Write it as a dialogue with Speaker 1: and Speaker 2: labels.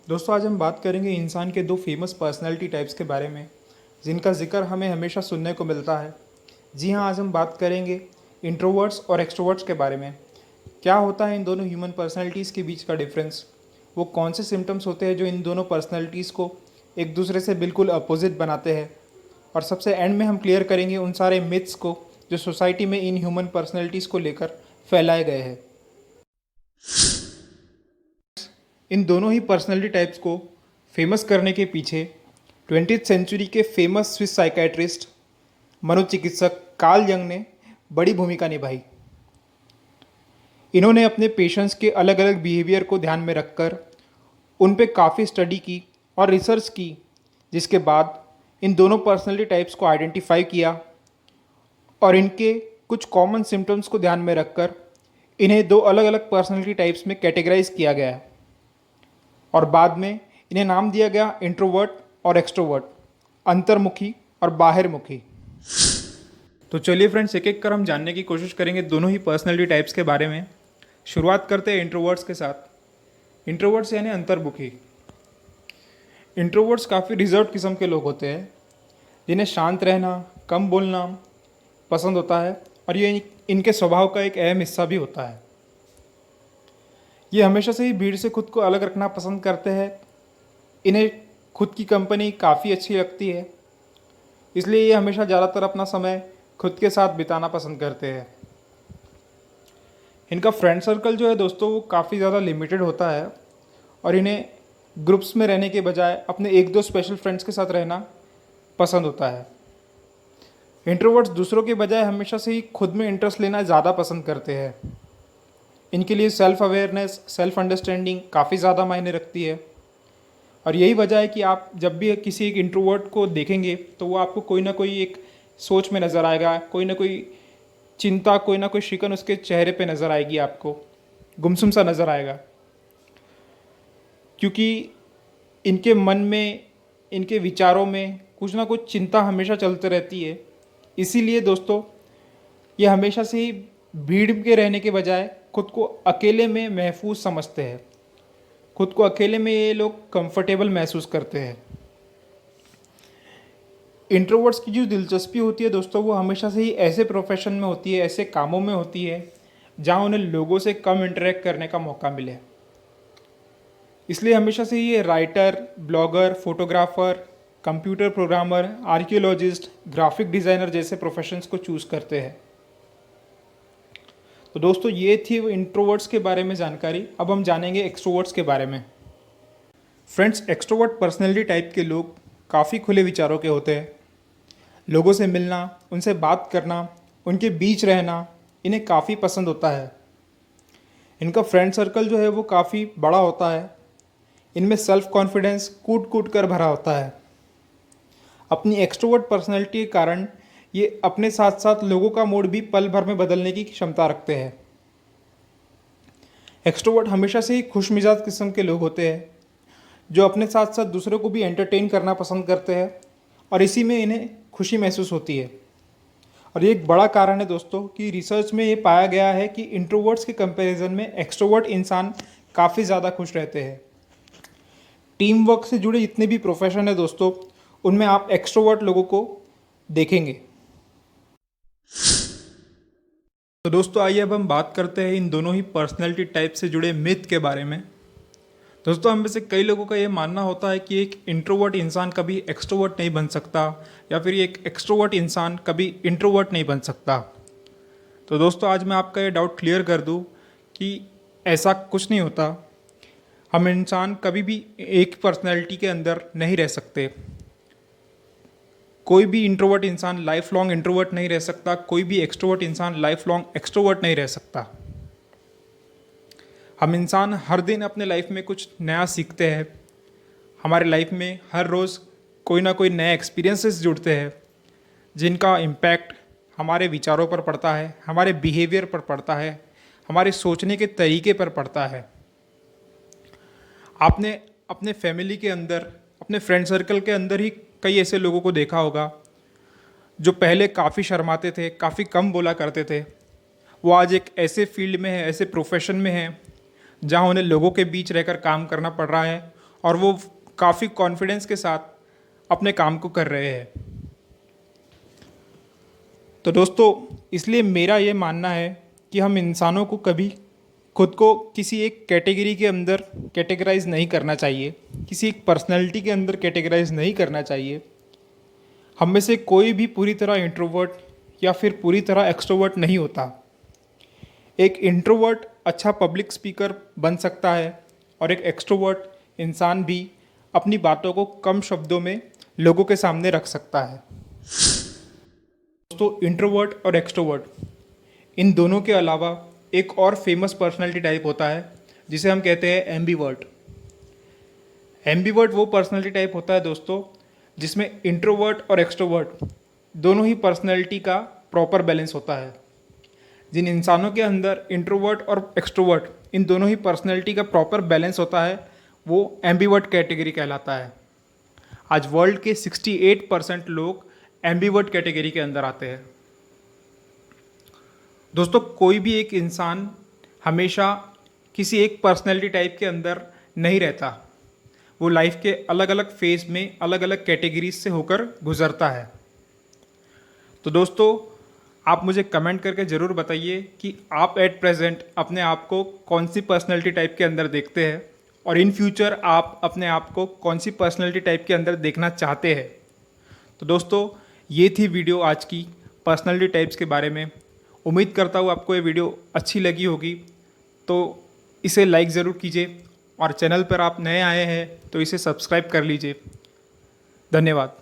Speaker 1: दोस्तों आज हम बात करेंगे इंसान के दो फेमस पर्सनालिटी टाइप्स के बारे में जिनका जिक्र हमें हमेशा सुनने को मिलता है। जी हाँ, आज हम बात करेंगे इंट्रोवर्ट्स और एक्सट्रोवर्ट्स के बारे में। क्या होता है इन दोनों ह्यूमन पर्सनालिटीज़ के बीच का डिफरेंस, वो कौन से सिम्टम्स होते हैं जो इन दोनों पर्सनालिटीज़ को एक दूसरे से बिल्कुल अपोजिट बनाते हैं, और सबसे एंड में हम क्लियर करेंगे उन सारे मिथ्स को जो सोसाइटी में इन ह्यूमन पर्सनालिटीज़ को लेकर फैलाए गए हैं। इन दोनों ही पर्सनालिटी टाइप्स को फेमस करने के पीछे 20th सेंचुरी के फेमस स्विस साइकेट्रिस्ट मनोचिकित्सक कार्ल यंग ने बड़ी भूमिका निभाई। इन्होंने अपने पेशेंट्स के अलग अलग बिहेवियर को ध्यान में रखकर उन पे काफ़ी स्टडी की और रिसर्च की, जिसके बाद इन दोनों पर्सनालिटी टाइप्स को आइडेंटिफाई किया और इनके कुछ कॉमन सिम्टम्स को ध्यान में रखकर इन्हें दो अलग अलग पर्सनालिटी टाइप्स में कैटेगराइज किया गया है और बाद में इन्हें नाम दिया गया इंट्रोवर्ट और एक्सट्रोवर्ट, अंतर्मुखी और बाहिर्मुखी। तो चलिए फ्रेंड्स, एक एक कर हम जानने की कोशिश करेंगे दोनों ही पर्सनालिटी टाइप्स के बारे में। शुरुआत करते हैं इंट्रोवर्ट्स के साथ। इंट्रोवर्ट्स यानी अंतर्मुखी। इंट्रोवर्ट्स काफ़ी रिजर्व किस्म के लोग होते हैं जिन्हें शांत रहना, कम बोलना पसंद होता है और ये इनके स्वभाव का एक अहम हिस्सा भी होता है। ये हमेशा से ही भीड़ से खुद को अलग रखना पसंद करते हैं। इन्हें खुद की कंपनी काफ़ी अच्छी लगती है, इसलिए ये हमेशा ज़्यादातर अपना समय खुद के साथ बिताना पसंद करते हैं। इनका फ्रेंड सर्कल जो है दोस्तों वो काफ़ी ज़्यादा लिमिटेड होता है और इन्हें ग्रुप्स में रहने के बजाय अपने एक दो स्पेशल फ्रेंड्स के साथ रहना पसंद होता है। इंट्रोवर्ट्स दूसरों के बजाय हमेशा से ही खुद में इंटरेस्ट लेना ज़्यादा पसंद करते हैं। इनके लिए सेल्फ अवेयरनेस, सेल्फ अंडरस्टैंडिंग काफ़ी ज़्यादा मायने रखती है और यही वजह है कि आप जब भी किसी एक इंट्रोवर्ट को देखेंगे तो वो आपको कोई ना कोई एक सोच में नज़र आएगा, कोई ना कोई चिंता, कोई ना कोई शिकन उसके चेहरे पे नज़र आएगी, आपको गुमसुम सा नज़र आएगा, क्योंकि इनके मन में, इनके विचारों में कुछ ना कुछ चिंता हमेशा चलते रहती है। इसीलिए दोस्तों ये हमेशा से ही भीड़ के रहने के बजाय खुद को अकेले में महफूज समझते हैं। खुद को अकेले में ये लोग कंफर्टेबल महसूस करते हैं। इंट्रोवर्ट्स की जो दिलचस्पी होती है दोस्तों वो हमेशा से ही ऐसे प्रोफेशन में होती है, ऐसे कामों में होती है जहाँ उन्हें लोगों से कम इंटरेक्ट करने का मौका मिले। इसलिए हमेशा से ये writer, blogger, photographer, computer programmer, archaeologist, graphic designer जैसे प्रोफेशंस को चूज़ करते हैं। तो दोस्तों ये थी इंट्रोवर्ट्स के बारे में जानकारी। अब हम जानेंगे एक्सट्रोवर्ट्स के बारे में। फ्रेंड्स, एक्सट्रोवर्ट पर्सनैलिटी टाइप के लोग काफ़ी खुले विचारों के होते हैं। लोगों से मिलना, उनसे बात करना, उनके बीच रहना इन्हें काफ़ी पसंद होता है। इनका फ्रेंड सर्कल जो है वो काफ़ी बड़ा होता है। इनमें सेल्फ कॉन्फिडेंस कूट कूट कर भरा होता है। अपनी एक्सट्रोवर्ट पर्सनैलिटी के कारण ये अपने साथ साथ लोगों का मूड भी पल भर में बदलने की क्षमता रखते हैं। एक्सट्रोवर्ट हमेशा से ही खुशमिजाज किस्म के लोग होते हैं जो अपने साथ साथ दूसरों को भी एंटरटेन करना पसंद करते हैं और इसी में इन्हें खुशी महसूस होती है। और ये एक बड़ा कारण है दोस्तों कि रिसर्च में ये पाया गया है कि इंट्रोवर्ट्स के कंपैरिजन में एक्सट्रोवर्ट इंसान काफ़ी ज़्यादा खुश रहते हैं। टीम वर्क से जुड़े जितने भी प्रोफेशन है दोस्तों उनमें आप एक्सट्रोवर्ट लोगों को देखेंगे। तो दोस्तों आइए अब हम बात करते हैं इन दोनों ही पर्सनैलिटी टाइप से जुड़े मिथ के बारे में। दोस्तों हम में से कई लोगों का ये मानना होता है कि एक इंट्रोवर्ट इंसान कभी एक्सट्रोवर्ट नहीं बन सकता या फिर एक एक्सट्रोवर्ट इंसान कभी इंट्रोवर्ट नहीं बन सकता। तो दोस्तों आज मैं आपका ये डाउट क्लियर कर दूं कि ऐसा कुछ नहीं होता। हम इंसान कभी भी एक पर्सनैलिटी के अंदर नहीं रह सकते। कोई भी इंट्रोवर्ट इंसान लाइफ लॉन्ग इंट्रोवर्ट नहीं रह सकता, कोई भी एक्सट्रोवर्ट इंसान लाइफ लॉन्ग एक्सट्रोवर्ट नहीं रह सकता। हम इंसान हर दिन अपने लाइफ में कुछ नया सीखते हैं। हमारे लाइफ में हर रोज़ कोई ना कोई नए एक्सपीरियंसेस जुड़ते हैं जिनका इम्पैक्ट हमारे विचारों पर पड़ता है, हमारे बिहेवियर पर पड़ता है, हमारे सोचने के तरीके पर पड़ता है। आपने अपने फैमिली के अंदर, अपने फ्रेंड सर्कल के अंदर ही कई ऐसे लोगों को देखा होगा जो पहले काफ़ी शर्माते थे, काफ़ी कम बोला करते थे। वो आज एक ऐसे फील्ड में है, ऐसे प्रोफेशन में है जहाँ उन्हें लोगों के बीच रहकर काम करना पड़ रहा है और वो काफ़ी कॉन्फिडेंस के साथ अपने काम को कर रहे हैं। तो दोस्तों, इसलिए मेरा ये मानना है कि हम इंसानों को कभी खुद को किसी एक कैटेगरी के अंदर कैटेगराइज नहीं करना चाहिए, किसी एक पर्सनैलिटी के अंदर कैटेगराइज नहीं करना चाहिए। हम में से कोई भी पूरी तरह इंट्रोवर्ट या फिर पूरी तरह एक्सट्रोवर्ट नहीं होता। एक इंट्रोवर्ट अच्छा पब्लिक स्पीकर बन सकता है और एक एक्सट्रोवर्ट इंसान भी अपनी बातों को कम शब्दों में लोगों के सामने रख सकता है। दोस्तों, इंट्रोवर्ट और एक्सट्रोवर्ट इन दोनों के अलावा एक और फेमस पर्सनालिटी टाइप होता है जिसे हम कहते हैं एम्बीवर्ट। एम्बीवर्ट वो पर्सनालिटी टाइप होता है दोस्तों जिसमें इंट्रोवर्ट और एक्सट्रोवर्ट दोनों ही पर्सनालिटी का प्रॉपर बैलेंस होता है। जिन इंसानों के अंदर इंट्रोवर्ट और एक्सट्रोवर्ट इन दोनों ही पर्सनैलिटी का प्रॉपर बैलेंस होता है वो एम्बीवर्ट कैटेगरी कहलाता है। आज वर्ल्ड के 68% लोग एम्बीवर्ट कैटेगरी के अंदर आते हैं। दोस्तों, कोई भी एक इंसान हमेशा किसी एक पर्सनैलिटी टाइप के अंदर नहीं रहता। वो लाइफ के अलग अलग फेज में अलग अलग कैटेगरीज से होकर गुजरता है। तो दोस्तों, आप मुझे कमेंट करके ज़रूर बताइए कि आप एट प्रेजेंट अपने आप को कौन सी पर्सनैलिटी टाइप के अंदर देखते हैं और इन फ्यूचर आप अपने आप को कौन सी पर्सनैलिटी टाइप के अंदर देखना चाहते हैं। तो दोस्तों, ये थी वीडियो आज की पर्सनैलिटी टाइप्स के बारे में। उम्मीद करता हूँ आपको ये वीडियो अच्छी लगी होगी, तो इसे लाइक ज़रूर कीजिए और चैनल पर आप नए आए हैं तो इसे सब्सक्राइब कर लीजिए। धन्यवाद।